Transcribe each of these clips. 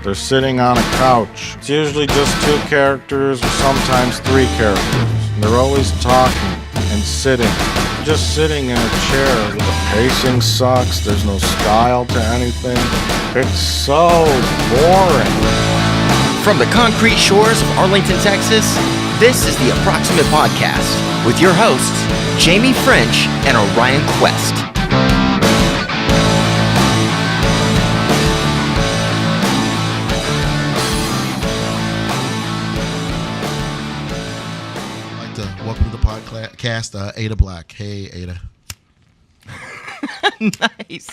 They're sitting on a couch. It's usually just 2 characters or sometimes 3 characters. And they're always talking and sitting. Just sitting in a chair. The pacing sucks. There's no style to anything. It's so boring. From the concrete shores of Arlington, Texas, this is the Approximate Podcast with your hosts, Jamie French and Orion Quest. Welcome to the podcast, Ada Black. Hey, Ada. Nice.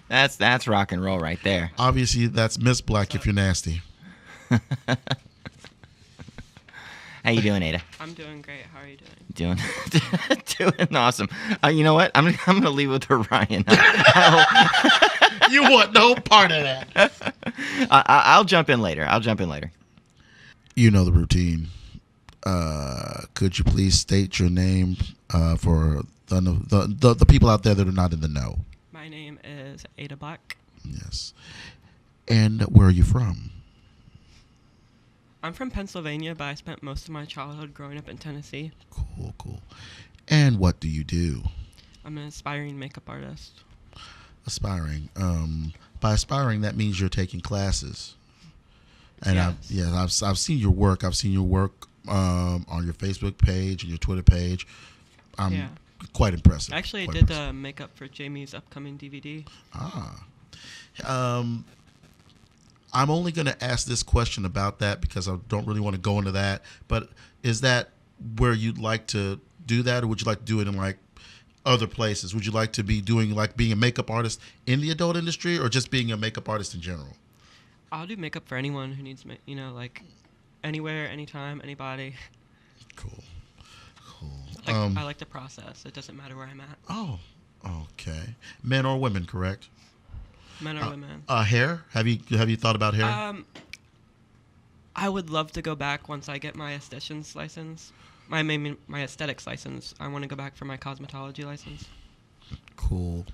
That's rock and roll right there. Obviously, that's Miss Black if you're nasty. How you doing, Ada? I'm doing great. How are you doing? Doing awesome. You know what? I'm gonna leave with Orion. You want no part of that. I'll jump in later. You know the routine. Could you please state your name for the people out there that are not in the know? My name is Ada Black. Yes. And where are you from? I'm from Pennsylvania, but I spent most of my childhood growing up in Tennessee. Cool. And what do you do? I'm an aspiring makeup artist. Aspiring. By aspiring, that means you're taking classes. And yes. I've seen your work. I've seen your work on your Facebook page and your Twitter page. I'm quite impressive. Actually, I did the makeup for Jamie's upcoming DVD. I'm only going to ask this question about that because I don't really want to go into that. But is that where you'd like to do that, or would you like to do it in like other places? Would you like to be doing like being a makeup artist in the adult industry, or just being a makeup artist in general? I'll do makeup for anyone who needs, like anywhere, anytime, anybody. Cool. I like the process. It doesn't matter where I'm at. Oh, okay. Men or women, correct? Men or women. Hair? Have you thought about hair? I would love to go back once I get my esthetician's license. My aesthetics license. I want to go back for my cosmetology license. Cool.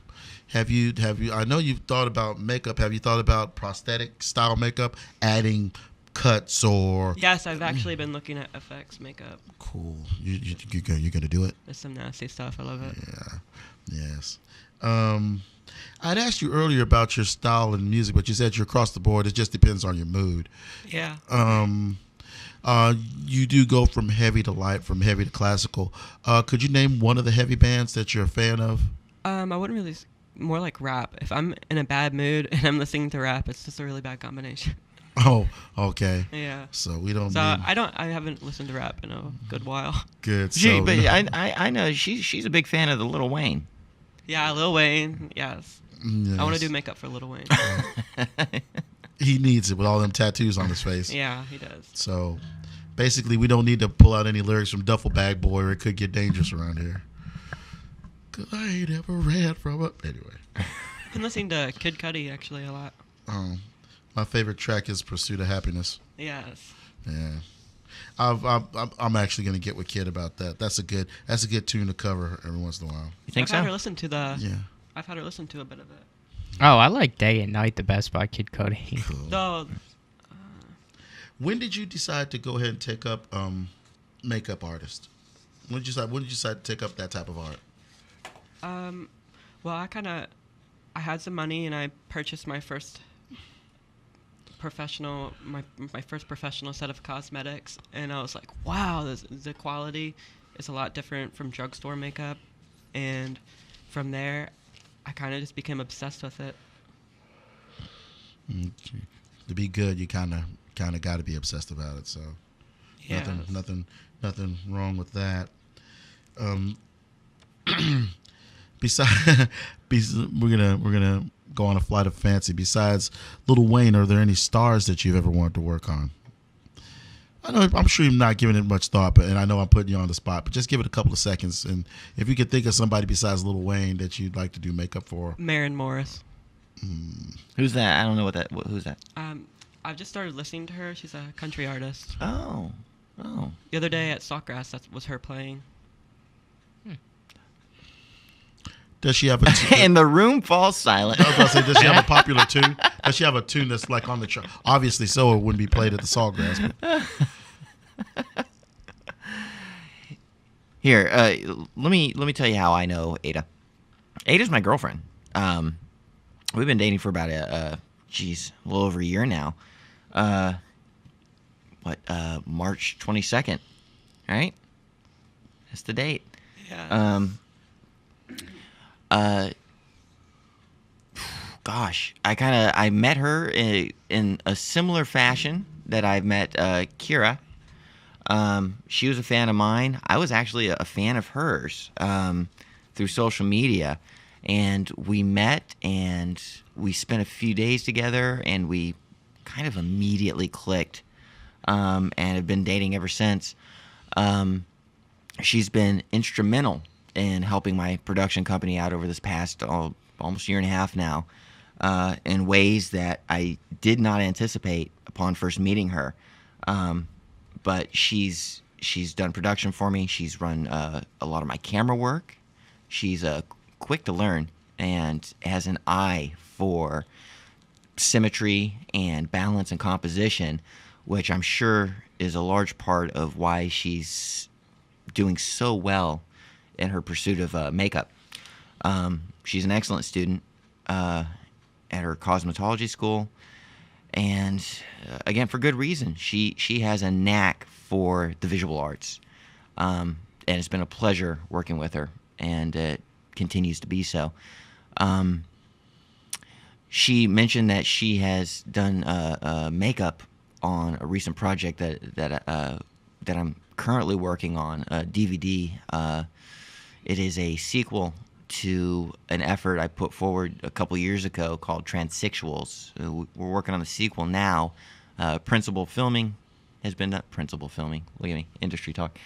Have you? I know you've thought about makeup. Have you thought about prosthetic style makeup, adding cuts or? Yes, I've actually been looking at FX makeup. Cool. You're gonna do it? There's some nasty stuff. I love it. Yeah. Yes. I'd asked you earlier about your style and music, but you said you're across the board. It just depends on your mood. Yeah. You do go from heavy to light, from heavy to classical. Could you name one of the heavy bands that you're a fan of? I wouldn't really. More like rap. If I'm in a bad mood and I'm listening to rap, it's just a really bad combination. Oh, okay. Yeah. So we don't. So I haven't listened to rap in a good while. Good. But I know she's a big fan of the Lil Wayne. Yeah, Lil Wayne. Yes. I want to do makeup for Lil Wayne. He needs it with all them tattoos on his face. Yeah, he does. So basically, we don't need to pull out any lyrics from Duffel Bag Boy, or it could get dangerous around here. 'Cause I ain't ever ran from it. Anyway. I've been listening to Kid Cudi actually a lot. My favorite track is Pursuit of Happiness. Yes. Yeah. I'm actually gonna get with Kid about that. That's a good tune to cover every once in a while. You think I've had her so? listen to the. Yeah. I've had her listen to a bit of it. Oh, I like Day and Night the best by Kid Cudi. Cool. No. When did you decide to go ahead and take up makeup artist? When did you decide to take up that type of art? Well, I had some money and I purchased my first professional set of cosmetics, and I was like, wow, the quality is a lot different from drugstore makeup, and from there, I kind of just became obsessed with it. Okay. To be good, you kind of got to be obsessed about it. So, yeah, nothing wrong with that. Besides, we're gonna go on a flight of fancy. Besides Lil Wayne, are there any stars that you've ever wanted to work on? I'm sure you're not giving it much thought, and I know I'm putting you on the spot, but just give it a couple of seconds. And if you could think of somebody besides Lil Wayne that you'd like to do makeup for. Maren Morris. Who's that? I don't know who's that. I've just started listening to her. She's a country artist. Oh. The other day at Saltgrass, that was her playing. Does she have a and the room falls silent. I was about to say, does she have a popular tune Does she have a tune that's like on the chart? Obviously, so it wouldn't be played at the Sawgrass. Here, let me tell you how I know Ada. Ada's my girlfriend. We've been dating for about a little over a year now. March 22nd, right? That's the date. Yeah. Gosh, I met her in a similar fashion that I've met Kira. She was a fan of mine. I was actually a fan of hers through social media, and we met and we spent a few days together, and we kind of immediately clicked, and have been dating ever since. She's been instrumental in helping my production company out over this past almost year and a half now, in ways that I did not anticipate upon first meeting her. But she's done production for me. She's run a lot of my camera work. She's quick to learn and has an eye for symmetry and balance and composition, which I'm sure is a large part of why she's doing so well in her pursuit of makeup. She's an excellent student at her cosmetology school. And again, for good reason. She has a knack for the visual arts, and it's been a pleasure working with her, and it continues to be so. She mentioned that she has done makeup on a recent project that I'm currently working on, a DVD. It is a sequel to an effort I put forward a couple years ago called Transsexuals. We're working on the sequel now. Principal filming has been done. Principal filming. Look at me, industry talk.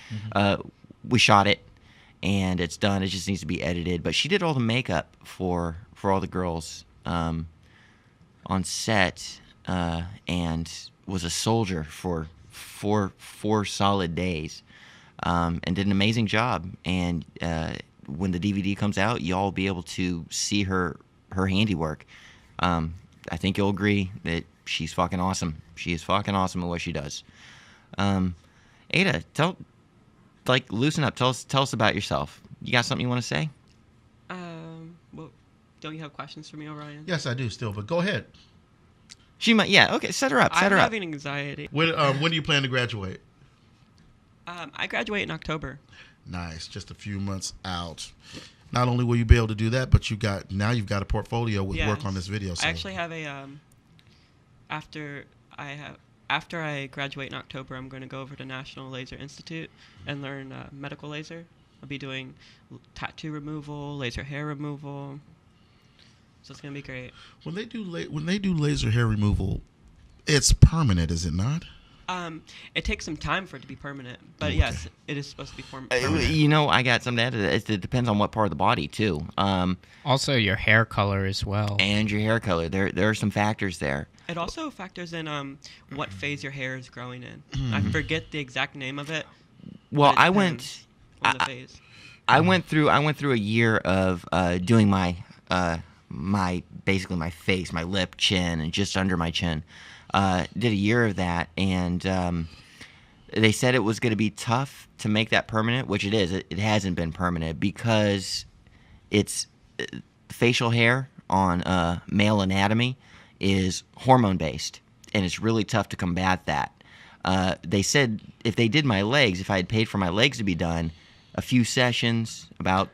We shot it, and it's done. It just needs to be edited. But she did all the makeup for all the girls on set, and was a soldier for four solid days, and did an amazing job. And when the DVD comes out, y'all will be able to see her handiwork. I think you'll agree that she's fucking awesome. She is fucking awesome at what she does. Ada, loosen up. Tell us about yourself. You got something you want to say? Well, don't you have questions for me, Orion? Yes, I do still, but go ahead. She might. Yeah. Okay. Set her up. I'm having anxiety. When do you plan to graduate? I graduate in October. Nice, just a few months out. Not only will you be able to do that, but you've got a portfolio with work on this video. So. I actually have a after I graduate in October, I'm going to go over to National Laser Institute and learn medical laser. I'll be doing tattoo removal, laser hair removal. So it's going to be great. When they do laser hair removal, it's permanent, is it not? It takes some time for it to be permanent, but yes, it is supposed to be permanent. I got something to add to that. It depends on what part of the body too. Also, your hair color as well. And your hair color. There are some factors there. It also factors in what phase your hair is growing in. I forget the exact name of it. Well, I went through a year of doing my basically my face, my lip, chin, and just under my chin. Did a year of that, and they said it was going to be tough to make that permanent, which it is. It hasn't been permanent because it's facial hair on male anatomy is hormone based, and it's really tough to combat that. They said if they did my legs, if I had paid for my legs to be done, a few sessions, about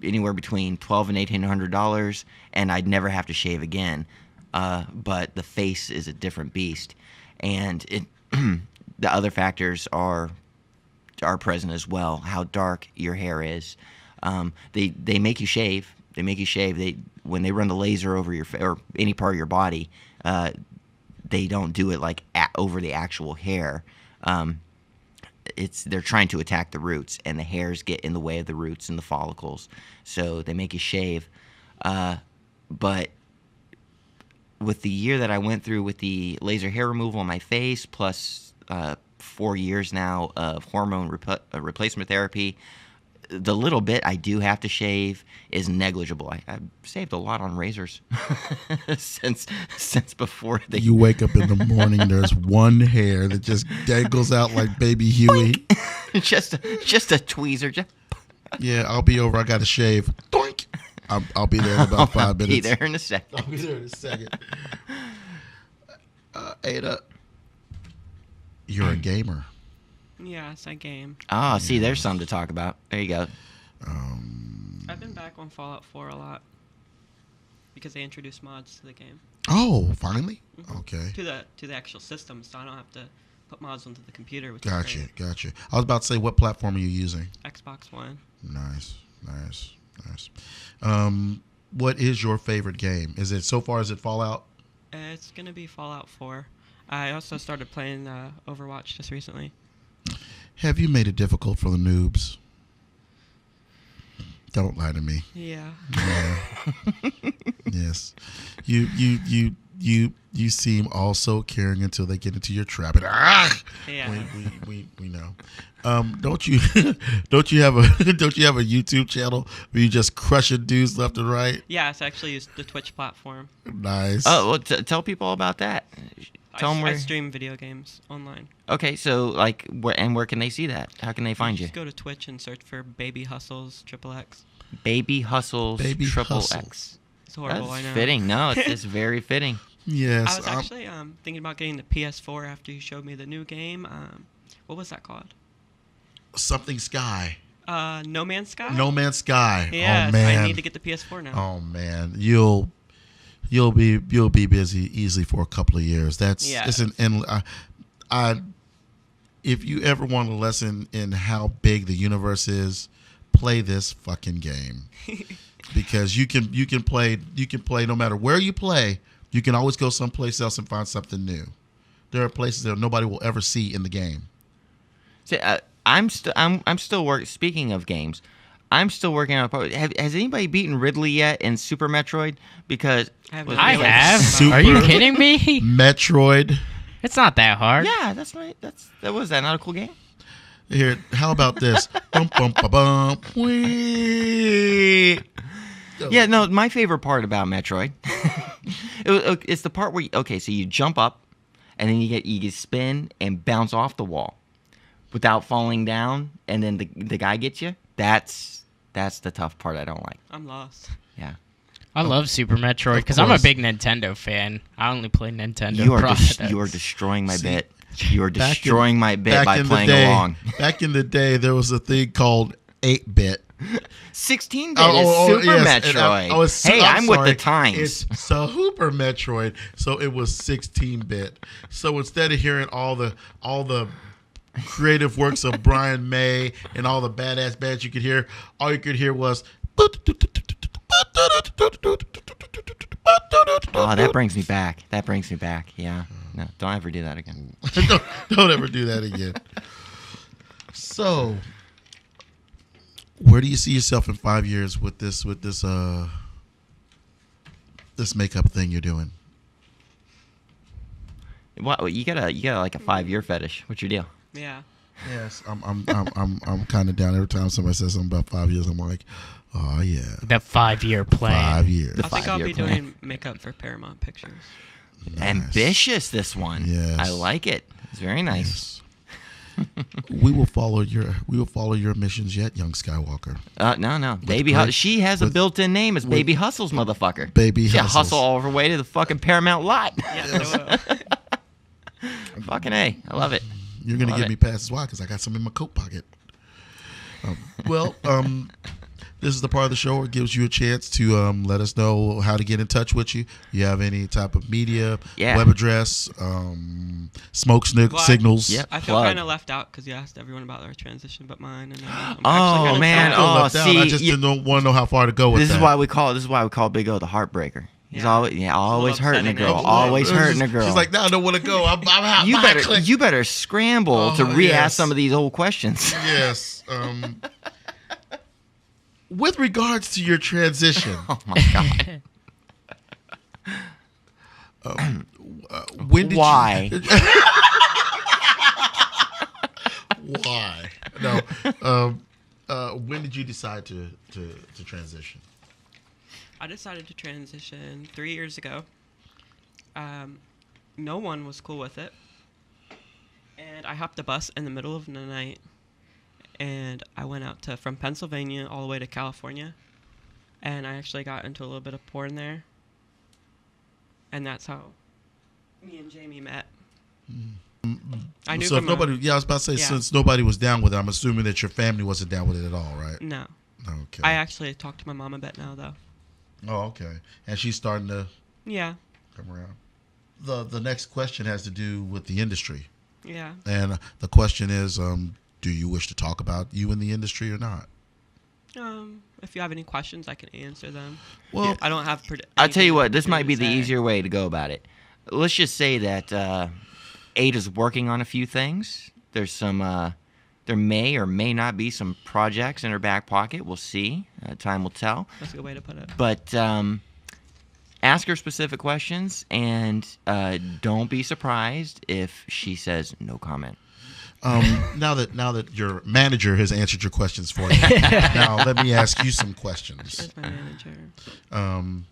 anywhere between $1,200 and $1,800, and I'd never have to shave again. But the face is a different beast, and the other factors are present as well. How dark your hair is. They make you shave. They make you shave. When they run the laser over your or any part of your body, they don't do it like over the actual hair. They're trying to attack the roots, and the hairs get in the way of the roots and the follicles. So they make you shave. But with the year that I went through with the laser hair removal on my face, plus 4 years now of hormone replacement therapy, the little bit I do have to shave is negligible. I've saved a lot on razors since before they. You wake up in the morning, there's one hair that just dangles out like baby Huey. just a tweezer. Yeah, I'll be over. I got to shave. Doink. I'll be there in about 5 minutes. Be there in a second. I'll be there in a second. Ada, you're a gamer. Yes, I game. Oh, see, there's something to talk about. There you go. I've been back on Fallout 4 a lot because they introduced mods to the game. Oh, finally? Mhm. Okay. To the actual system, so I don't have to put mods onto the computer. Which Gotcha, is gotcha. I was about to say, what platform are you using? great. Xbox One. Nice. What is your favorite game? Is it Fallout? It's gonna be Fallout 4. I also started playing Overwatch just recently. Have you made it difficult for the noobs? Don't lie to me. Yeah. Yeah. Yes. You seem all so caring until they get into your trap. And Yeah. we know. Don't you have a YouTube channel where you just crushing dudes left and right? Yeah, it's actually used the Twitch platform. Nice. Oh, well, tell people about that. Tell them I where. stream video games online. Okay, so like, where can they see that? How can they find you? Just go to Twitch and search for Baby Hustles XXX. Baby Hustles Baby Triple Hustles. X. It's horrible, That's I know. fitting. No, it's very fitting. Yes. I was actually thinking about getting the PS4 after you showed me the new game. What was that called? Something Sky. No Man's Sky? No Man's Sky. Yeah, Oh man. I need to get the PS4 now. Oh man, you'll be busy easily for a couple of years. It's an endless. If you ever want a lesson in how big the universe is, play this fucking game because you can play no matter where you play. You can always go someplace else and find something new. There are places that nobody will ever see in the game. See, I'm still working. Speaking of games, I'm still working on. Has anybody beaten Ridley yet in Super Metroid? Because I have was no I it- idea. have. Super- Are you kidding me? Metroid. It's not that hard. Yeah, that's right. That was that not a cool game? Here, how about this? Bum, bum, ba, bum. Whee. Yeah, no. My favorite part about Metroid, it's the part where so you jump up, and then you spin and bounce off the wall, without falling down, and then the guy gets you. That's the tough part I don't like. I'm lost. Yeah. I love Super Metroid Of because I'm a course. big Nintendo fan. I only play Nintendo You are products. you are destroying my See, bit. You are back in- destroying my bit by in the playing day, along. Back in the day, there was a thing called 8-bit. 16-bit is Super yes, and Metroid. I'm I'm with sorry, the times. It's Super Metroid, so it was 16-bit. So instead of hearing all the creative works of Brian May and all the badass bands you could hear, all you could hear was. Oh, that brings me back. Yeah. No, don't ever do that again. Don't ever do that again. So, where do you see yourself in 5 years with this makeup thing you're doing? What you got like a 5-year fetish? What's your deal? Yeah. Yes, I'm kind of down every time somebody says something about 5 years. I'm like, oh yeah, The 5-year plan. 5 years. The I think I'll 5-year be plan. doing makeup for Paramount Pictures. Nice. Ambitious, this one. Yes. I like it. It's very nice. Yes. we will follow your missions yet, young Skywalker. No. Baby great- she has a with- built-in name. It's Baby Hustles, motherfucker. Baby She Hustles. hustle all her way to the fucking Paramount lot. Yeah, Fucking A. I love it. You're gonna Love give it. me passes. Why? Because I got some in my coat pocket. This is the part of the show where it gives you a chance to let us know how to get in touch with you. You have any type of media, Yeah. web address, smoke signals. Yep. I feel Plug. kind of left out because you asked everyone about their transition but mine. And I'm Oh, actually kinda man. I sad. feel Oh, left out. see, I just didn't want to know how far to go with This that. is why we call Big O the heartbreaker. He's Yeah. always hurting a upsetting girl. it. Always hurting a girl. She's like, no, I don't want to go. I'm out. you Bye, better click. you better scramble Oh, to re-ask yes. some of these old questions. Yes. With regards to your transition, Oh my god. when did Why? you? Why? No. when did you decide to transition? I decided to transition 3 years ago. No one was cool with it. And I hopped a bus in the middle of the night. And I went out from Pennsylvania all the way to California. And I actually got into a little bit of porn there. And that's how me and Jamie met. I knew So if from nobody, I was about to say, Yeah. since nobody was down with it, I'm assuming that your family wasn't down with it at all, right? No. Okay. I actually talked to my mom a bit now, though. Oh, okay. And she's starting to Yeah. come around. The next question has to do with the industry, Yeah. and the question is, do you wish to talk about you in the industry or not? If you have any questions, I can answer them. Well, I don't have. I'll tell you what, this anything might be to the say. easier way to go about it. Let's just say that Ada's working on a few things. There's some, there may or may not be some projects in her back pocket. We'll see. Time will tell. That's a good way to put it. But ask her specific questions, and don't be surprised if she says no comment. now that your manager has answered your questions for you, now let me ask you some questions. There's my manager.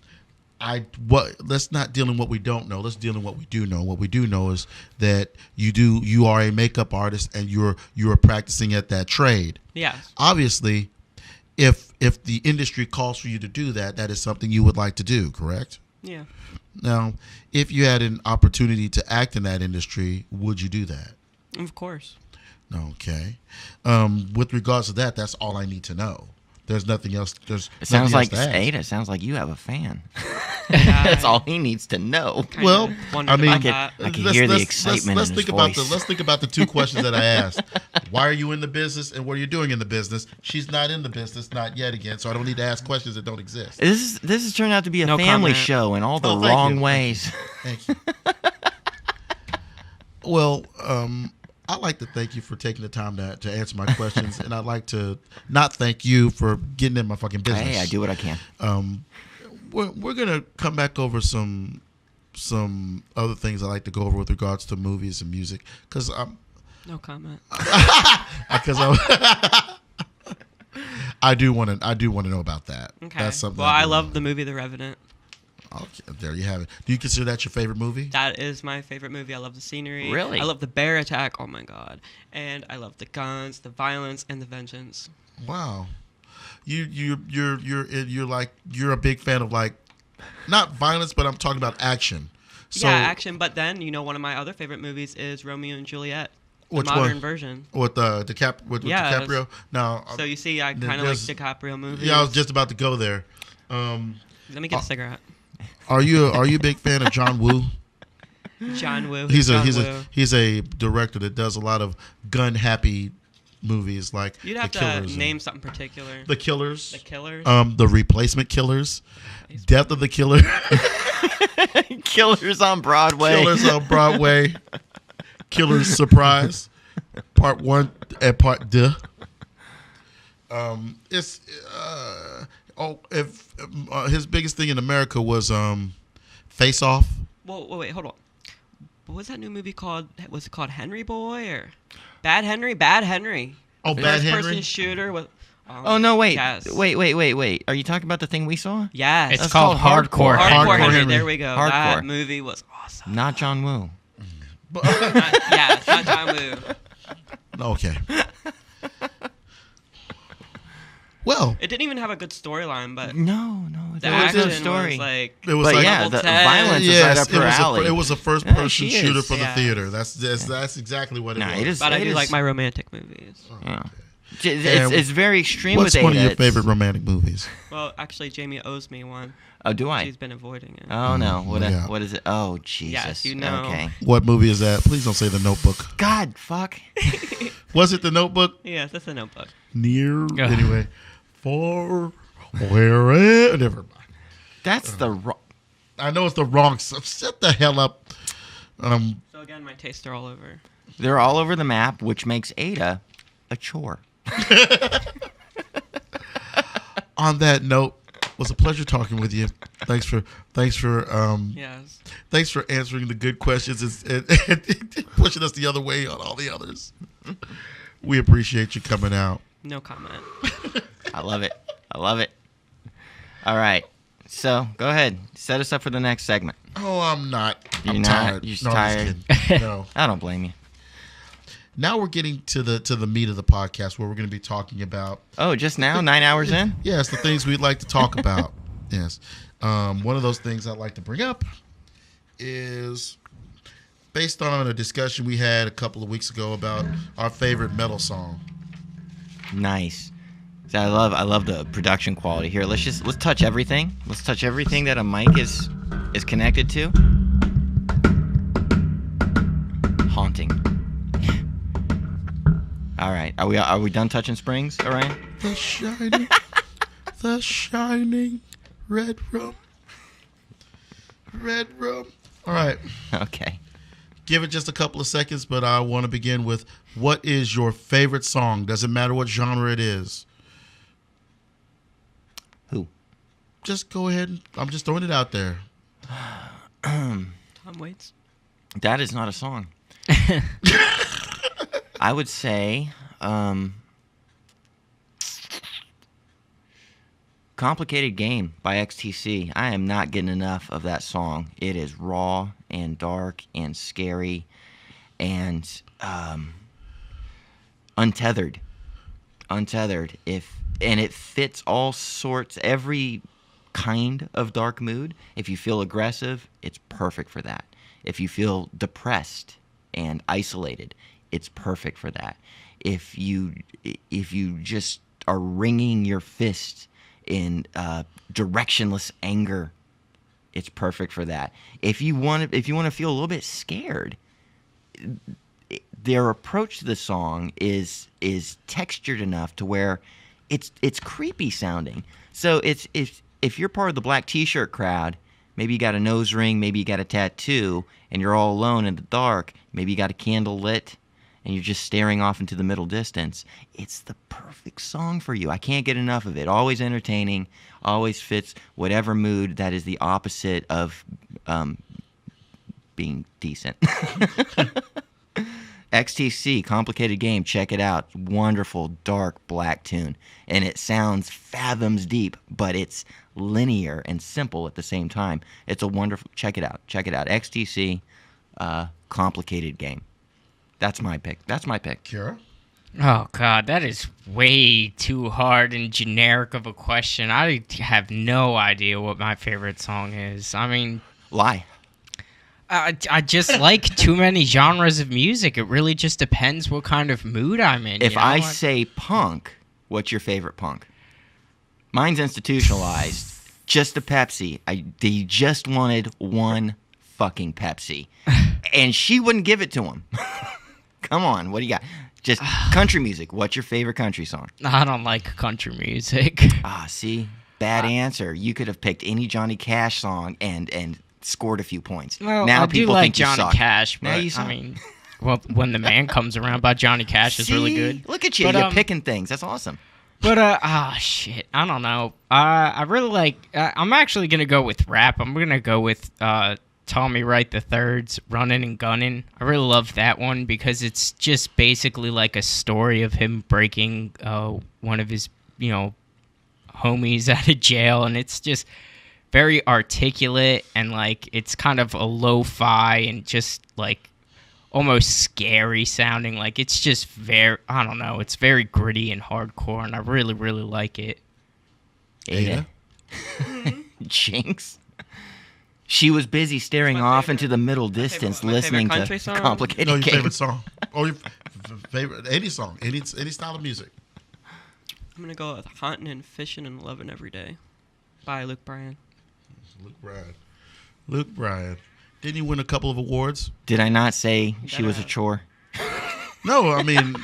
Let's not deal in what we don't know. Let's deal in what we do know. What we do know is that you are a makeup artist and you are practicing at that trade. Yes. Obviously, if the industry calls for you to do that, that is something you would like to do, correct? Yeah. Now, if you had an opportunity to act in that industry, would you do that? Of course. Okay. With regards to that, that's all I need to know. There's nothing else. It sounds like to ask. Ada. Sounds like you have a fan. Yeah, That's all he needs to know. kinda Well, wondered I mean, about that. I can hear the excitement let's in his think about voice. let's think about the two questions that I asked. Why are you in the business, and what are you doing in the business? She's not in the business, not yet again, so I don't need to ask questions that don't exist. This has turned out to be a No family comment. show in all the Oh, thank wrong you. ways. Thank you. Well, I'd like to thank you for taking the time to answer my questions, and I'd like to not thank you for getting in my fucking business. Hey, I do what I can. We're gonna come back over some other things I like to go over with regards to movies and music, because No comment. I do want to know about that. Okay. That's something. Well, I do love wanna- the movie The Revenant. Okay, there you have it. Do you consider that your favorite movie? That is my favorite movie. I love the scenery. Really? I love the bear attack. Oh my god. And I love the guns, the violence, and the vengeance. Wow. You're a big fan of, like, not violence, but I'm talking about action. So yeah, action. But then one of my other favorite movies is Romeo and Juliet, the Which modern one? version. with Yeah, DiCaprio. Now, So you see, I kind of like there's- DiCaprio movies. yeah, I was just about to go there. Let me get a cigarette. Are you a big fan of John Woo? John Woo. He's John Woo. a director that does a lot of gun happy movies, like You'd have The to Killers and- name something particular. The Killers, The Killers. The Replacement Killers, Death of the Killer, Killers on Broadway. Killers on Broadway, Killers Surprise, Part 1 and Part 2. It's if his biggest thing in America was Face Off. Whoa, wait, hold on. What was that new movie called? Was it called Henry Boy or Bad Henry? Bad Henry. Oh, Bad First Henry. person shooter with. Oh no! Wait, Yes. wait! Are you talking about the thing we saw? Yes. It's That's called called Hardcore. Hardcore Hardcore Henry. Henry. There we go. Hardcore. That movie was awesome. Not John Woo. Yeah, it's not John Woo. Okay. Well, It didn't even have a good storyline, but No. the That was a action good story. was like. it was But like yeah, Double the Tag. violence is right up her alley. it was a first Yeah, person she shooter is. for the Yeah. theater. That's exactly what it Nah, was. it is. But I it do is- like my romantic movies. Yeah. And It's very extreme What's with one of Ada. your It's- favorite romantic movies? Well, actually, Jamie owes me one. Oh, do I? She's been avoiding it. Oh no! Yeah. What is it? Oh Jesus! Yes, you know. Okay. What movie is that? Please don't say The Notebook. God, fuck. Was it The Notebook? Yes, that's a Notebook. Near anyway. For where? Never mind. That's the wrong. I know it's the wrong stuff. Shut the hell up. So again, my tastes are all over. They're all over the map, which makes Ada a chore. On that note, it was a pleasure talking with you. Thanks for Yes. thanks for answering the good questions and pushing us the other way on all the others. We appreciate you coming out. No comment. I love it. I love it. All right. So go ahead. Set us up for the next segment. Oh, I'm not. You're I'm not? tired. You're just No, I'm tired? kidding. No. I don't blame you. Now we're getting to the meat of the podcast where we're going to be talking about Oh, just now? 9 hours in? yes, the things we'd like to talk about. Yes. One of those things I'd like to bring up is based on a discussion we had a couple of weeks ago about our favorite metal song. Nice. So I love the production quality here. Let's touch everything. Let's touch everything that a mic is connected to. Haunting. All right. Are we done touching springs, Orion? The shining red room. Red room. All right. Okay. Give it just a couple of seconds, but I want to begin with what is your favorite song? Doesn't matter what genre it is. Who? Just go ahead. I'm just throwing it out there. Tom Waits. That is not a song. I would say Complicated Game by XTC. I am not getting enough of that song. It is raw and dark and scary and untethered. Untethered. And it fits all sorts, every kind of dark mood. If you feel aggressive, it's perfect for that. If you feel depressed and isolated, it's perfect for that. If you just are wringing your fist in directionless anger, it's perfect for that. If you want to feel a little bit scared, their approach to the song is textured enough to where it's creepy sounding. So if you're part of the black t-shirt crowd, maybe you got a nose ring, maybe you got a tattoo, and you're all alone in the dark, maybe you got a candle lit, and you're just staring off into the middle distance, it's the perfect song for you. I can't get enough of it. Always entertaining, always fits whatever mood that is the opposite of being decent. XTC, Complicated Game, check it out. Wonderful, dark, black tune. And it sounds fathoms deep, but it's linear and simple at the same time. It's a wonderful, check it out. XTC, Complicated Game. That's my pick. Kira? Oh, God, that is way too hard and generic of a question. I have no idea what my favorite song is. I mean, Lie. I just like too many genres of music. It really just depends what kind of mood I'm in. If you know? I say punk, what's your favorite punk? Mine's institutionalized. Just a Pepsi. They just wanted one fucking Pepsi. And she wouldn't give it to him. Come on, what do you got? Just country music. What's your favorite country song? I don't like country music. See? Bad answer. You could have picked any Johnny Cash song and scored a few points. Well, now I do people like think you Johnny suck. Cash, Now but you suck. I mean, well, When the Man Comes Around by Johnny Cash is really See? good. Look at you. But, You're picking things. That's awesome. But shit, I don't know. I really like. I'm actually gonna go with rap. I'm gonna go with Tommy Wright III's "Running and Gunning." I really love that one because it's just basically like a story of him breaking one of his homies out of jail, and it's just very articulate and like it's kind of a lo-fi and just like almost scary sounding. Like it's just very, I don't know, it's very gritty and hardcore, and I really, really like it. Ada? Jinx. She was busy staring off into the middle distance, my favorite listening to country song? Complicated No, your Game. favorite song. Or your favorite, any song, any style of music. I'm gonna go with "Hunting and Fishing and Loving Every Day" by Luke Bryan. Luke Bryan. Didn't he win a couple of awards? Did I not say she was a chore? No, I mean,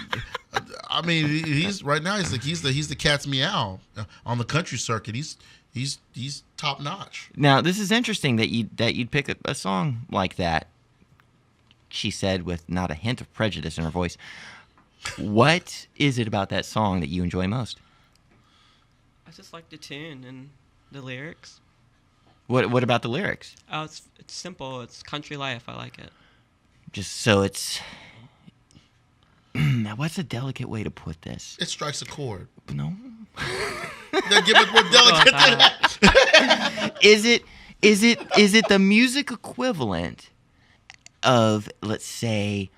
he's right now. He's the cat's meow on the country circuit. He's top notch. Now, this is interesting that you'd pick a song like that. She said with not a hint of prejudice in her voice. What is it about that song that you enjoy most? I just like the tune and the lyrics. What about the lyrics? Oh, it's simple. It's country life. I like it. Just so it's Now, what's a delicate way to put this? It strikes a chord. No. Then give it more delicate than that. Is it the music equivalent of, let's say,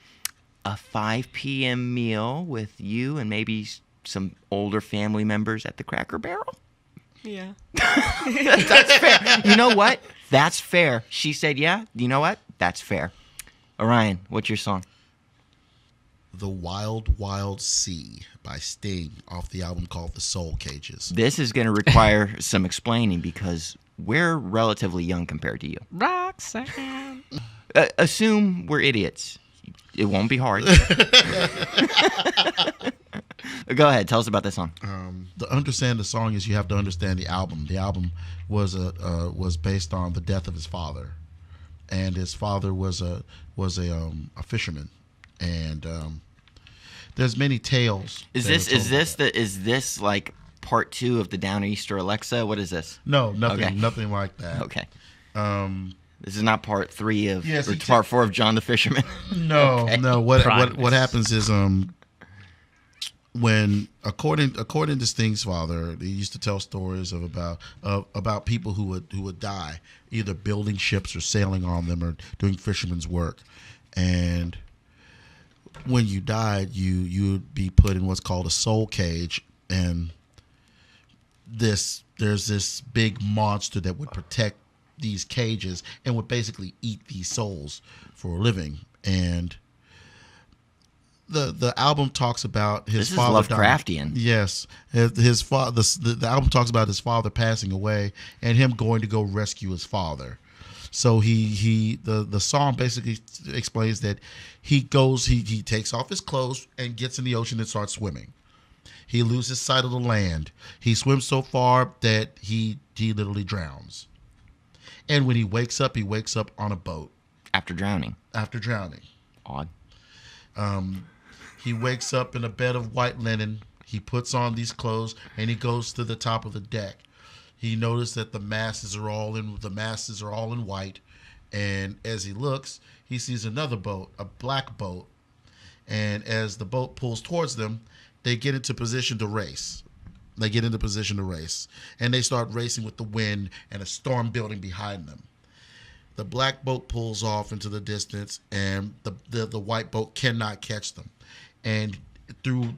a 5 p.m. meal with you and maybe some older family members at the Cracker Barrel? Yeah. That's fair. You know what? That's fair. She said, yeah. You know what? That's fair. Orion, what's your song? The Wild Wild Sea by Sting off the album called The Soul Cages. This is going to require some explaining because we're relatively young compared to you. Roxanne. Assume we're idiots. It won't be hard. Go ahead. Tell us about this song. To understand the song is you have to understand the album. The album was based on the death of his father, and his father was a fisherman, and there's many tales. Is this like part 2 of the Downeaster Alexa? What is this? No, nothing, Okay. nothing like that. Okay. Um, This is not part 3 of Yes, or it's- part 4 of John the Fisherman. No, Okay. no. What Primus. happens is when according to Sting's father, he used to tell stories about people who would die either building ships or sailing on them or doing fisherman's work, and when you died, you would be put in what's called a soul cage, and there's this big monster that would protect these cages and would basically eat these souls for a living. And the album talks about his This is father dying. Lovecraftian. Yes, his father. The album talks about his father passing away and him going to go rescue his father. So the song basically explains that he takes off his clothes and gets in the ocean and starts swimming. He loses sight of the land. He swims so far that he literally drowns. And when he wakes up on a boat After drowning. after drowning. Odd. He wakes up in a bed of white linen. He puts on these clothes and he goes to the top of the deck. He noticed that the masts are all in white, and as he looks, he sees another boat, a black boat, and as the boat pulls towards them, they get into position to race. And they start racing with the wind and a storm building behind them. The black boat pulls off into the distance, and the white boat cannot catch them. And through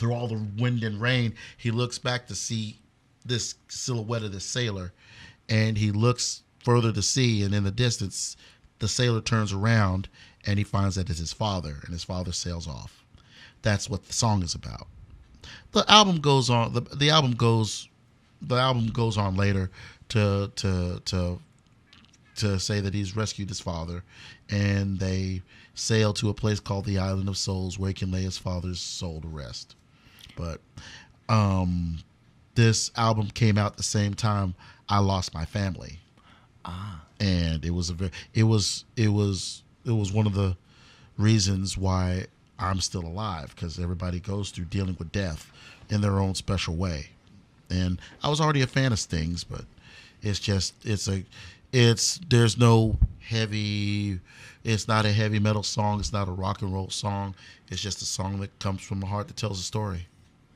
all the wind and rain, he looks back to see this silhouette of this sailor, and he looks further to see, and in the distance, the sailor turns around, and he finds that it's his father, and his father sails off. That's what the song is about. The album goes on. The album goes on later to say that he's rescued his father, and they sail to a place called the Island of Souls where he can lay his father's soul to rest. But this album came out the same time I lost my family, and it was one of the reasons why I'm still alive, because everybody goes through dealing with death in their own special way. And I was already a fan of Sting's, but it's not a heavy metal song. It's not a rock and roll song. It's just a song that comes from the heart that tells a story.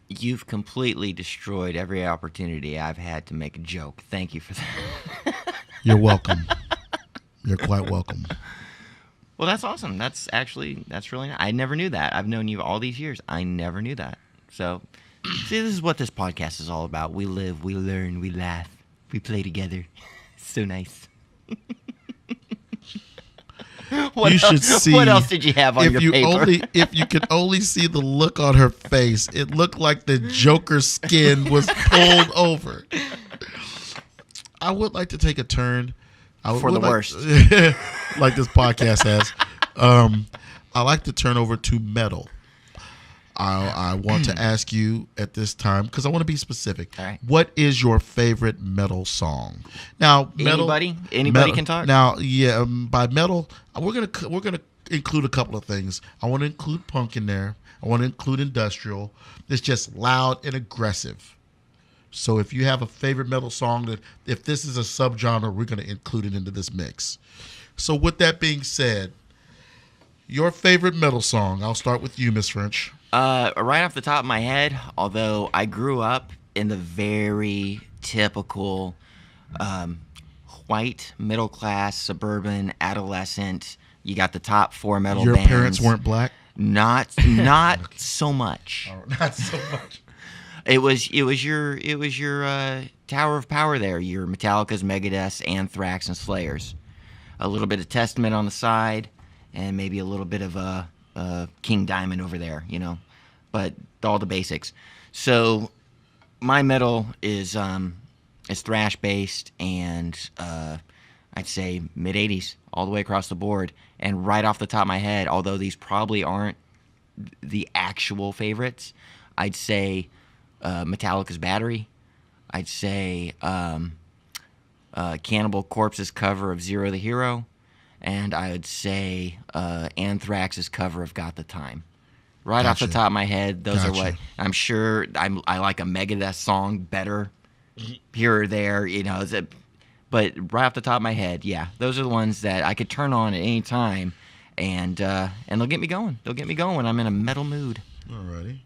You've completely destroyed every opportunity I've had to make a joke. Thank you for that. You're welcome. You're quite welcome. Well, that's awesome. That's really nice. I never knew that. I've known you all these years. I never knew that. So, see, this is what this podcast is all about. We live, we learn, we laugh, we play together. So nice. What else did you have on your paper? If you could only see the look on her face, it looked like the Joker's skin was pulled over. I would like to take a turn. For the worst. Like this podcast has. I like to turn over to metal. I want to ask you at this time, because I want to be specific. All right. What is your favorite metal song? Now, metal, Anybody can talk. Now, yeah, by metal, we're gonna include a couple of things. I want to include punk in there. I want to include industrial. It's just loud and aggressive. So if you have a favorite metal song, that if this is a subgenre, we're going to include it into this mix. So with that being said, Your favorite metal song? I'll start with you, Miss French. Right off the top of my head, although I grew up in the very typical white, middle class, suburban, adolescent. You got the top 4 metal Your bands. parents weren't black? Not so much. Oh, not so much. It was your Tower of Power there. Your Metallica's, Megadeth's, Anthrax, and Slayers. A little bit of Testament on the side, and maybe a little bit of King Diamond over there, but all the basics. So my metal is thrash based, and I'd say mid 80s all the way across the board. And right off the top of my head, although these probably aren't the actual favorites, I'd say Metallica's Battery. I'd say Cannibal Corpse's cover of Zero the Hero. And I would say Anthrax's cover of Got the Time. Right off the top of my head, those are what I'm sure. I like a Megadeth song better here or there, but right off the top of my head, yeah, those are the ones that I could turn on at any time, and they'll get me going. They'll get me going when I'm in a metal mood. Alrighty.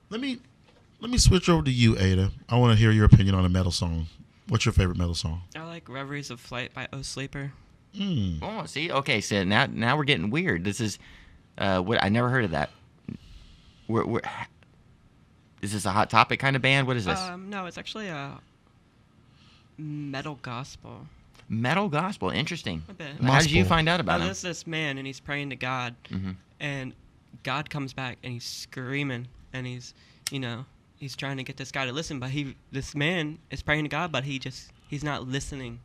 Let me switch over to you, Ada. I want to hear your opinion on a metal song. What's your favorite metal song? I like Reveries of Flight by O Sleeper. Oh, see, okay, so now we're getting weird. This is what I never heard of that. Is this a Hot Topic kind of band? What is this? No, it's actually a metal gospel. Metal gospel, interesting. A bit. How did you Gospel. find out about him? There's this man, and he's praying to God, and God comes back, and he's screaming, and he's trying to get this guy to listen, but this man is praying to God, but he's not listening.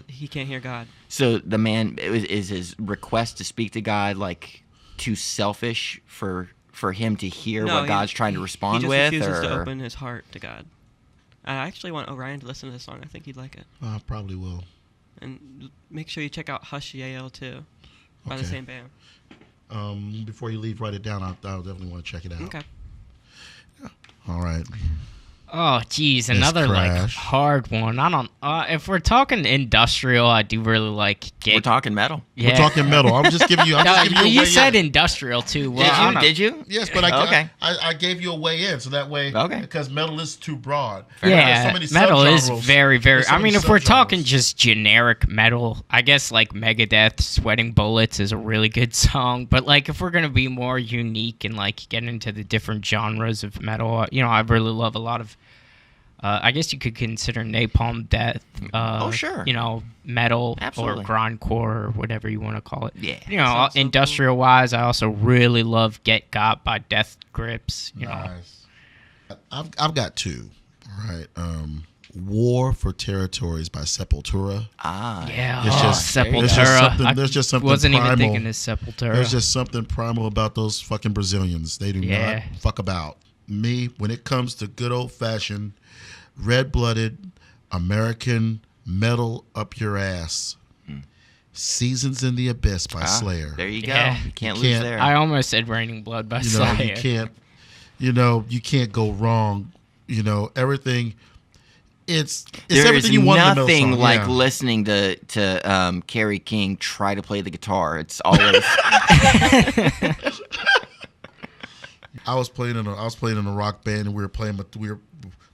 He can't hear God. So the man is his request to speak to God like too selfish for him to hear what God's trying to respond he just with, refuses or to open his heart to God. I actually want Orion to listen to this song. I think he'd like it. I probably will. And make sure you check out Hush Yale too, by the Okay. same band. Before you leave, write it down. I'll definitely want to check it out. Okay. All right. Oh, geez, another Crash. hard one. I don't. If we're talking industrial, I do really like. we're talking metal. We're talking metal. I'm just giving you. You way said in. industrial too. Well, Did you? Yes, but I gave you a way in, so that way. Okay. Because metal is too broad. Yeah, There's so many metal is subgenres. very, very. There's so I mean, many if we're subgenres. talking just generic metal, I guess like Megadeth, "Sweating Bullets" is a really good song. But like, if we're gonna be more unique and like get into the different genres of metal, I really love a lot of. I guess you could consider Napalm Death. Sure. Metal Absolutely. or grindcore or whatever you want to call it. Yeah. Sounds so industrial wise, I also really love Get Got by Death Grips. Nice. I've got two. All right. War for Territories by Sepultura. Yeah, It's just- Sepultura. there's just something- there's just something Wasn't even primal. thinking of Sepultura. There's just something primal about those fucking Brazilians. They do Yeah. not fuck about. Me, when it comes to good old fashioned, red-blooded American metal up your ass. Seasons in the Abyss by Slayer. There you go. Yeah. You can't You lose can't- there. I almost said Raining Blood by You Slayer. you can't go wrong. Everything. It's There everything is you want in a metal nothing song. like Yeah. listening to Kerry King try to play the guitar. It's always I was playing in a rock band, and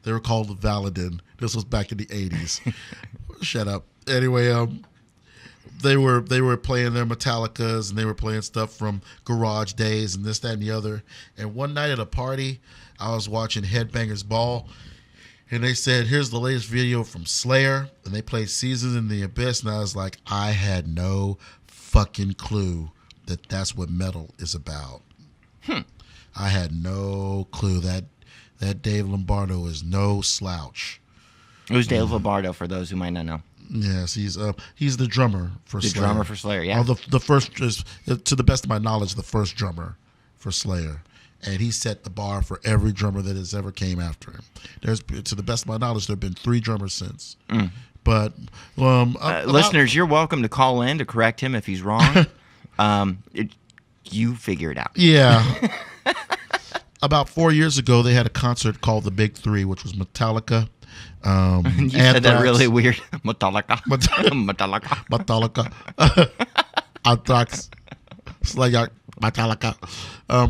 they were called the Valadin. This was back in the 80s. Shut up. Anyway, they were playing their Metallicas, and they were playing stuff from Garage Days and this, that, and the other. And one night at a party, I was watching Headbangers Ball, and they said, "Here's the latest video from Slayer," and they played Seasons in the Abyss, and I was like, I had no fucking clue that that's what metal is about. I had no clue that Dave Lombardo is no slouch. Who's Dave Lombardo for those who might not know? Yes, he's the drummer for The Slayer. drummer for Slayer, yeah. Oh, the first is, to the best of my knowledge, the first drummer for Slayer, and he set the bar for every drummer that has ever came after him. To the best of my knowledge, there have been 3 drummers since. But Listeners, you're welcome to call in to correct him if he's wrong. You figure it out. yeah. About 4 years ago, they had a concert called the Big Three, which was Metallica. You said that Anthrax, really weird. Metallica. Metallica. Metallica, Anthrax, Metallica.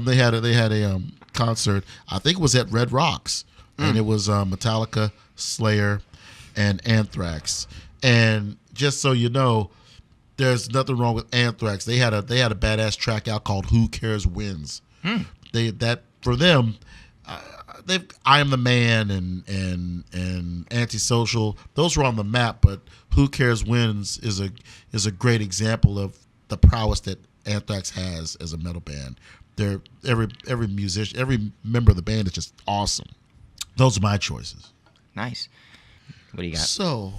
They had a concert. I think it was at Red Rocks, and it was Metallica, Slayer, and Anthrax. And just so you know, there's nothing wrong with Anthrax. They had a badass track out called "Who Cares Wins." For them. I Am the Man and Antisocial. Those were on the map, but Who Cares Wins is a great example of the prowess that Anthrax has as a metal band. They're every musician, every member of the band is just awesome. Those are my choices. Nice. What do you got? So,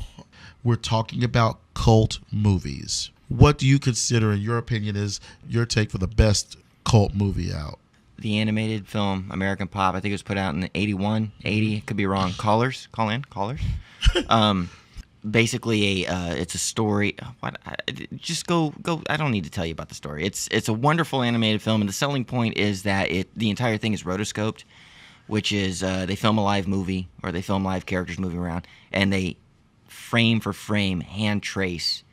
we're talking about cult movies. What do you consider, in your opinion, is your take for the best cult movie out? The animated film American Pop. I think it was put out in 81, 80. Could be wrong. Callers. Basically, it's a story. Just go. I don't need to tell you about the story. It's a wonderful animated film, and the selling point is that the entire thing is rotoscoped, which is they film a live movie or they film live characters moving around, and they frame for frame hand trace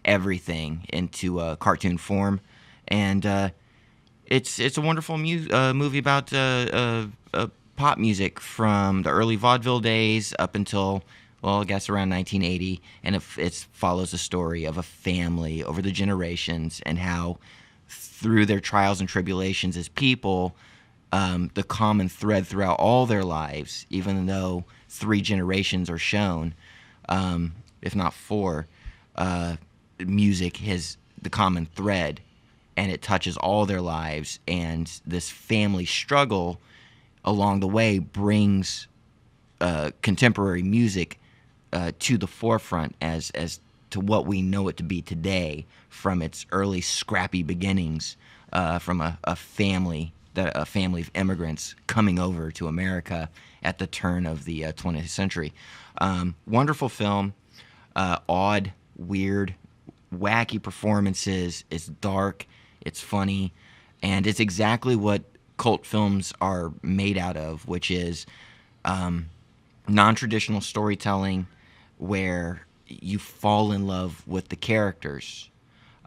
everything into cartoon form, and it's a wonderful movie about pop music from the early vaudeville days up until, well, I guess around 1980, and it follows the story of a family over the generations and how through their trials and tribulations as people, the common thread throughout all their lives, even though 3 generations are shown, if not 4, music is the common thread. And it touches all their lives, and this family struggle along the way brings contemporary music to the forefront as to what we know it to be today, from its early scrappy beginnings, from a family of immigrants coming over to America at the turn of the 20th century. Wonderful film, odd, weird, wacky performances. It's dark. It's funny, and it's exactly what cult films are made out of, which is non-traditional storytelling where you fall in love with the characters,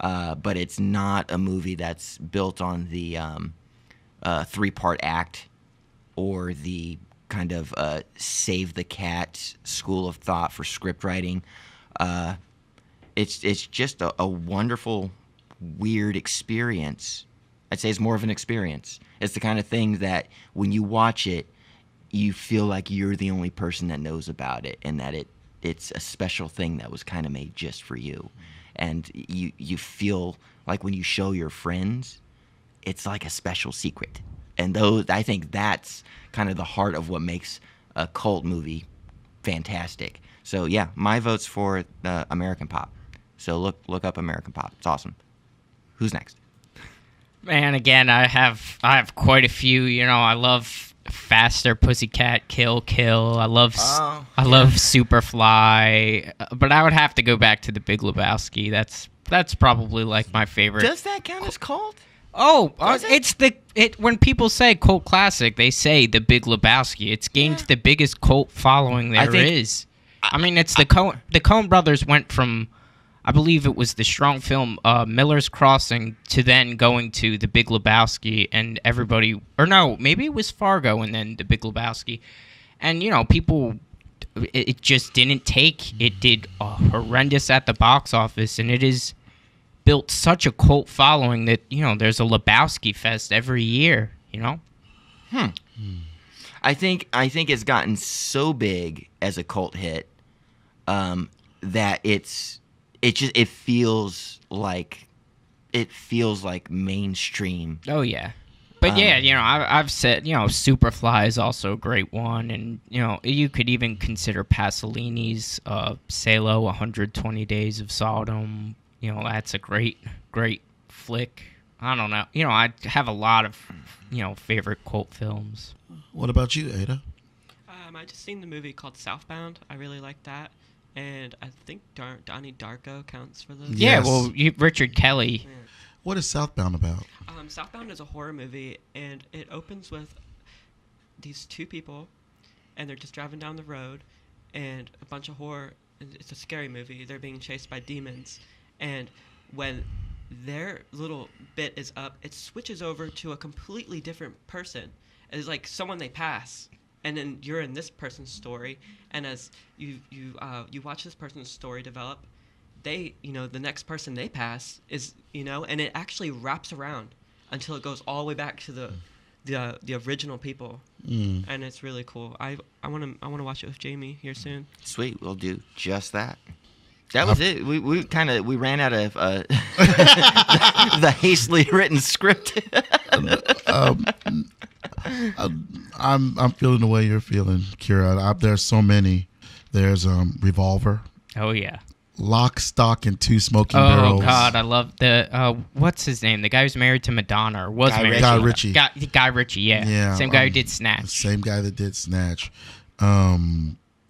but it's not a movie that's built on the 3-part act or the kind of save the cat school of thought for script writing. It's just a wonderful, weird experience. I'd say it's more of an experience. It's the kind of thing that when you watch it, you feel like you're the only person that knows about it, and that it's a special thing that was kind of made just for you. And you feel like when you show your friends, it's like a special secret. And I think that's kind of the heart of what makes a cult movie fantastic. So yeah, my vote's for American Pop. So look up American Pop. It's awesome. Who's next? Man, again, I have quite a few. You know, I love Faster, Pussycat, Kill. I love Superfly, but I would have to go back to The Big Lebowski. That's probably like my favorite. Does that count as cult? Oh, when people say cult classic, they say The Big Lebowski. It's gained the biggest cult following there is. I mean, it's the Coen brothers went from, I believe it was the strong film Miller's Crossing to then going to The Big Lebowski, and everybody, or no, maybe it was Fargo and then The Big Lebowski. And, you know, people, it just didn't take. It did horrendous at the box office, and it is built such a cult following that, you know, there's a Lebowski Fest every year, you know? I think it's gotten so big as a cult hit that it feels like mainstream. Oh yeah, but yeah, you know, I've said, you know, Superfly is also a great one, and you know, you could even consider Pasolini's Salo, 120 Days of Sodom. You know, that's a great flick. I don't know, you know, I have a lot of, you know, favorite cult films. What about you, Ada? I just seen the movie called Southbound. I really like that. And I think Donnie Darko counts for those. Yes. Yeah, well, Richard Kelly. Yeah. What is Southbound about? Southbound is a horror movie, and it opens with these 2 people, and they're just driving down the road, and a bunch of horror. It's a scary movie. They're being chased by demons, and when their little bit is up, it switches over to a completely different person. It's like someone they pass, and then you're in this person's story, and as you watch this person's story develop, they, the next person they pass is, and it actually wraps around until it goes all the way back to the original people, and it's really cool. I want to watch it with Jamie here soon. Sweet, we'll do just that. That was it. We ran out of the hastily written script. I'm feeling the way you're feeling, Kira. There's so many. There's Revolver, Oh yeah. Lock, Stock, and Two Smoking Oh Barrels. God, I love the what's his name? The guy who's married to Madonna or was Guy married. Guy to Ritchie. Guy Ritchie, yeah. Yeah, Same guy who did Snatch. Same guy that did Snatch.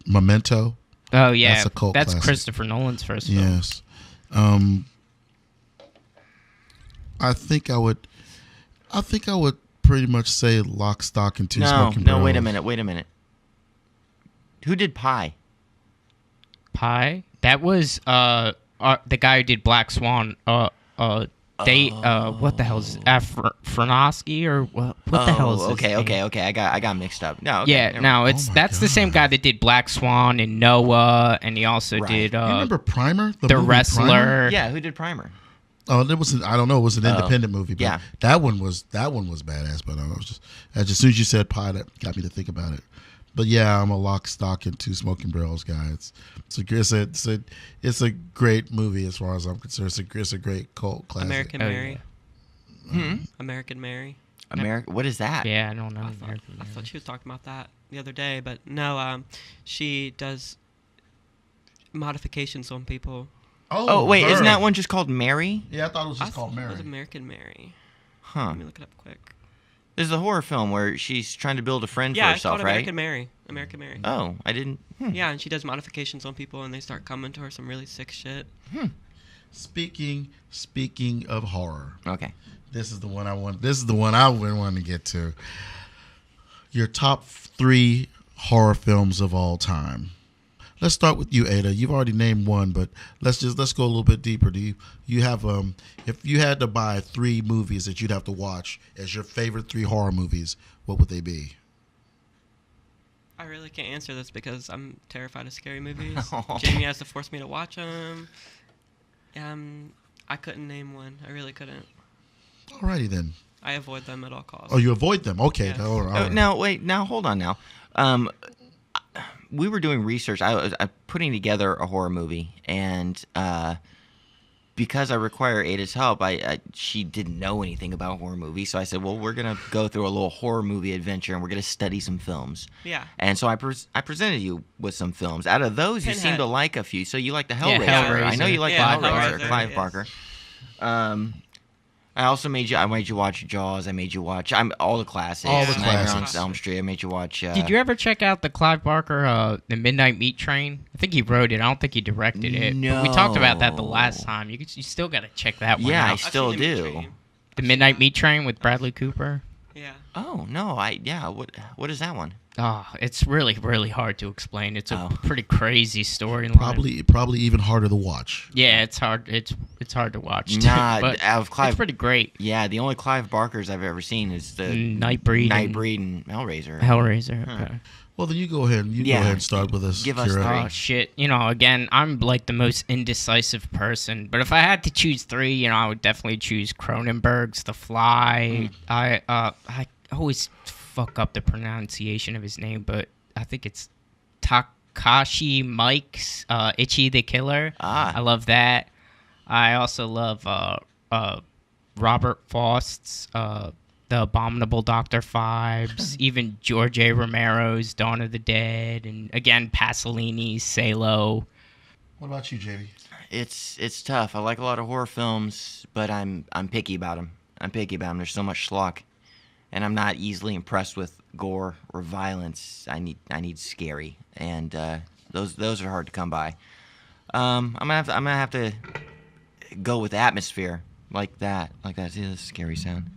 Memento. Oh yeah, That's a cult that's classic. Christopher Nolan's first film. Yes. I think I would pretty much say Lock, Stock, and Two Smoking Barrels. No, wait a minute. Who did Pie? Pie. That was the guy who did Black Swan. What the hell is Aronofsky or what the hell is his name? Okay. I got mixed up. No, okay, Yeah, never no, mind. it's Oh my that's the same God. guy that did Black Swan and Noah, and he also Right. did You remember Primer? The movie Wrestler. Primer? Yeah, who did Primer? Oh, it was. I don't know. It was an independent movie. But yeah. that one was badass. But I was just as soon as you said Pie, that got me to think about it. But yeah, I'm a Lock, Stock, and Two Smoking Barrels guy. It's a great movie as far as I'm concerned. It's a great cult classic. American Oh, Mary. Hmm? American Mary. America. What is that? Yeah, I don't know. I thought she was talking about that the other day, but no. She does modifications on people. Oh wait, her. isn't that one just called Mary? Yeah, I thought it was I just called thought it Mary. was American Mary. Huh. Let me look it up quick. This is a horror film where she's trying to build a friend Yeah, for it's called herself, right? American Mary. American Mary. Oh, I didn't. Yeah, and she does modifications on people, and they start coming to her some really sick shit. Speaking of horror, Okay. this is the one I want. This is the one I've been wanting to get to. Your top 3 horror films of all time. Let's start with you, Ada. You've already named one, but let's go a little bit deeper. Do you have if you had to buy 3 movies that you'd have to watch as your favorite 3 horror movies, what would they be? I really can't answer this because I'm terrified of scary movies. Oh. Jamie has to force me to watch them. I couldn't name one. I really couldn't. Alrighty then. I avoid them at all costs. Oh, you avoid them. Okay. Yes. All right. Now wait. Now hold on. Now, we were doing research. I was putting together a horror movie, and because I require Ada's help, she didn't know anything about horror movies. So I said, well, we're gonna go through a little horror movie adventure, and we're gonna study some films. Yeah. And so I presented you with some films. Out of those, you seem Pinhead. to like a few. So you like the Yeah, Hellraiser. I know you like Yeah, Clive Barker. Hellraiser, Clive yes. Barker. I also made you watch Jaws. I made you watch all the classics. All the Nightmare classics. on Elm Street. I made you watch. Did you ever check out the Clive Barker, The Midnight Meat Train? I think he wrote it. I don't think he directed it. But we talked about that the last time. You still got to check that one Yeah, I out. I've still seen the Meat do. Train. The Midnight Meat Train with Bradley Cooper. Yeah. Oh no! What is that one? Oh, it's really, really hard to explain. It's a Oh. pretty crazy storyline. Probably even harder to watch. Yeah, it's hard. It's hard to watch. Too, Nah, but out of Clive. it's pretty great. Yeah, the only Clive Barkers I've ever seen is the Nightbreed. Nightbreed and Hellraiser. Hellraiser. Huh. Okay. Well, then you go ahead. Go Yeah. ahead and start with us. Give us Kira. three. Oh shit! Again, I'm like the most indecisive person. But if I had to choose 3, I would definitely choose Cronenberg's The Fly. I always fuck up the pronunciation of his name, but I think it's Takashi Mike's Itchy the Killer. Ah. I love that. I also love Robert Faust's The Abominable Dr. Phibes, even George A. Romero's Dawn of the Dead, and again Pasolini's Salo. What about you, JV? It's tough. I like a lot of horror films, but I'm picky about them. There's so much schlock, and I'm not easily impressed with gore or violence. I need scary, and those are hard to come by. I'm gonna have to go with atmosphere like that. See this scary sound.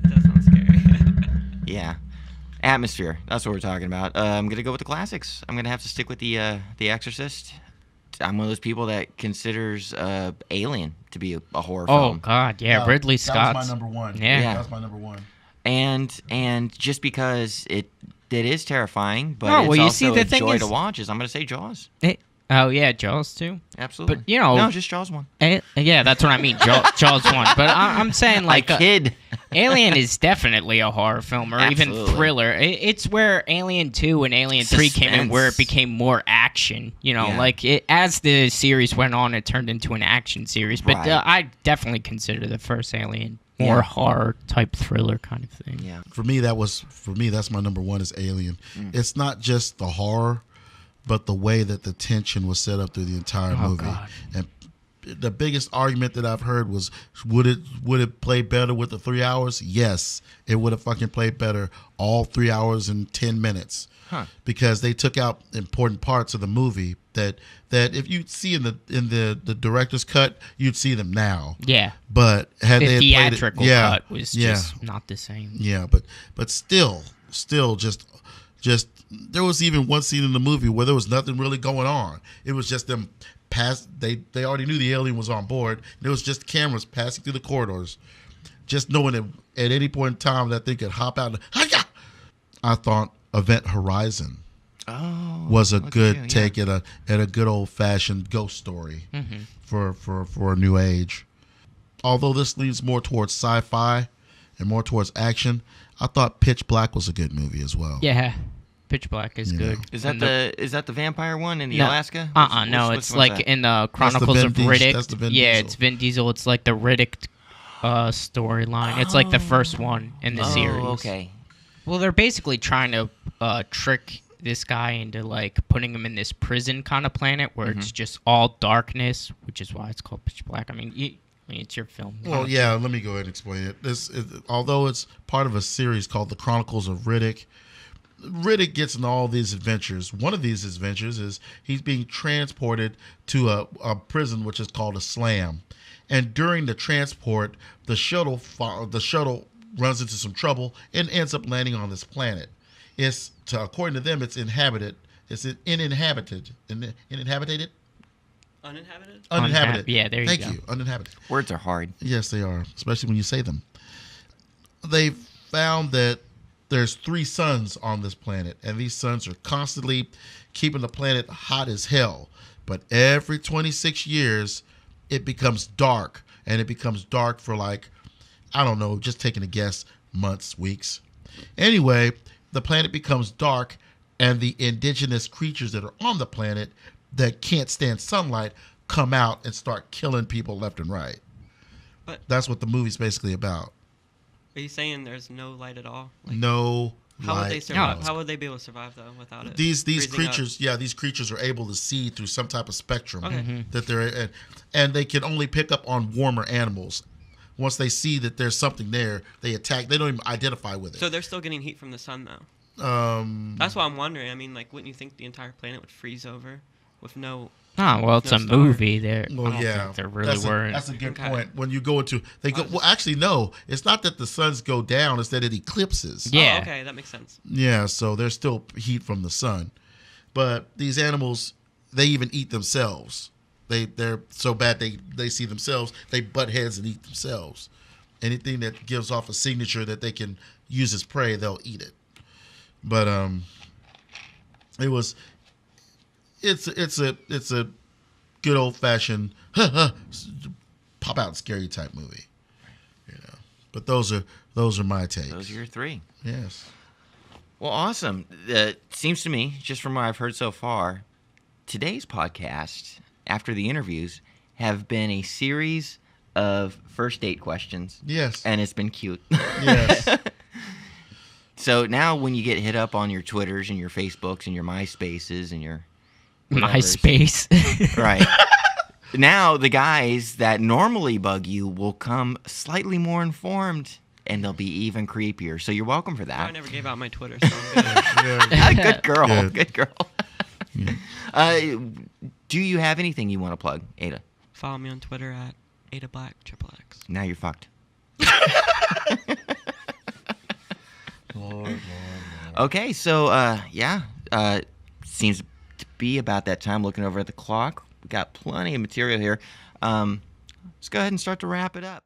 It does sound scary. Yeah, atmosphere. That's what we're talking about. I'm gonna go with the classics. I'm gonna have to stick with the Exorcist, I'm one of those people that considers Alien to be a horror Oh film. God, yeah, That- Ridley That was Scott's. my number one. Yeah. That was my number one. And just because it is terrifying, but Oh, it's well, you also see, the a thing joy is- to watch. I'm going to say Jaws. Oh yeah, Jaws too. Absolutely. But, you know- no, just Jaws 1. Yeah, that's what I mean. Jaws 1. But I'm saying like I kid. Alien is definitely a horror film or even Absolutely. thriller. It's where Alien 2 and Alien 3 came in, where it Suspense. became more action. You know, Yeah. like as the series went on, it turned into an action series. But Right. I definitely consider the first Alien more Yeah. horror type thriller kind of thing. Yeah. For me, that's my number one is Alien. It's not just the horror, but the way that the tension was set up through the entire Oh, movie. God. And the biggest argument that I've heard was, would it play better with the 3 hours? Yes, it would have fucking played better all 3 hours and 10 minutes. Huh. Because they took out important parts of the movie that if you see in the director's cut, you'd see them now. Yeah. But had The they had played it- theatrical yeah, cut was yeah. just not the same. Yeah, but still just there was even one scene in the movie where there was nothing really going on. It was just them they already knew the alien was on board. There was just cameras passing through the corridors, just knowing that at any point in time that thing could hop out. I thought Event Horizon Oh. was a look at good you, yeah. take at a good old fashioned ghost story Mm-hmm. for a new age. Although this leans more towards sci-fi and more towards action, I thought Pitch Black was a good movie as well. Yeah. Pitch Black is Yeah. good. Is that the vampire one in the No. Alaska? No, Which it's one's like that? in the Chronicles Vin of Diesel- Riddick. that's the Vin Yeah, Diesel. it's Vin Diesel. It's like the Riddick storyline. It's like the first one in the series. Oh, okay. Well, they're basically trying to trick this guy into like putting him in this prison kind of planet where it's just all darkness, which is why it's called Pitch Black. I mean, it's your film. Well, yeah, let me go ahead and explain it. Although it's part of a series called The Chronicles of Riddick, Riddick gets in all these adventures. One of these adventures is he's being transported to a prison which is called a slam. And during the transport, the shuttle runs into some trouble and ends up landing on this planet. According to them, it's inhabited. It's uninhabited. Uninhabited? Uninhabited. Yeah, there you Thank go. you. Uninhabited. Words are hard. Yes, they are, especially when you say them. They found that there's 3 suns on this planet, and these suns are constantly keeping the planet hot as hell. But every 26 years, it becomes dark, and it becomes dark for like, I don't know, just taking a guess, months, weeks. Anyway, the planet becomes dark, and the indigenous creatures that are on the planet that can't stand sunlight come out and start killing people left and right. But- That's what the movie's basically about. Are you saying there's no light at all? Like, No how would they light. survive? No. How would they be able to survive though without it? These freezing up? creatures, these creatures are able to see through some type of spectrum Okay. that they're, and they can only pick up on warmer animals. Once they see that there's something there, they attack. They don't even identify with it. So they're still getting heat from the sun though. Um, That's why I'm wondering. I mean, like, wouldn't you think the entire planet would freeze over with no? Oh, well, it's No a star. movie. There, well, I don't yeah, think there really were. That's a good Okay. point. When you go into, they go. Well, actually, no. It's not that the suns go down. It's that it eclipses. Yeah. Oh, okay, that makes sense. Yeah, so there's still heat from the sun. But these animals, they even eat themselves. They're so bad they see themselves, they butt heads and eat themselves. Anything that gives off a signature that they can use as prey, they'll eat it. But it's a good old fashioned pop out scary type movie. You know. But those are my takes. Those are your 3. Yes. Well, awesome. Seems to me, just from what I've heard so far, today's podcast, after the interviews, have been a series of first date questions. Yes. And it's been cute. Yes. So now when you get hit up on your Twitters and your Facebooks and your MySpaces and your whatevers, MySpace. right. Now the guys that normally bug you will come slightly more informed and they'll be even creepier. So you're welcome for I that. never gave out my Twitter, so I'm good. Good girl. Yeah. Good girl. Do you have anything you want to plug, Ada? Follow me on Twitter at Ada Black XXX. Now you're fucked. Lord. Okay, so seems to be about that time. Looking over at the clock, got plenty of material here. Let's go ahead and start to wrap it up.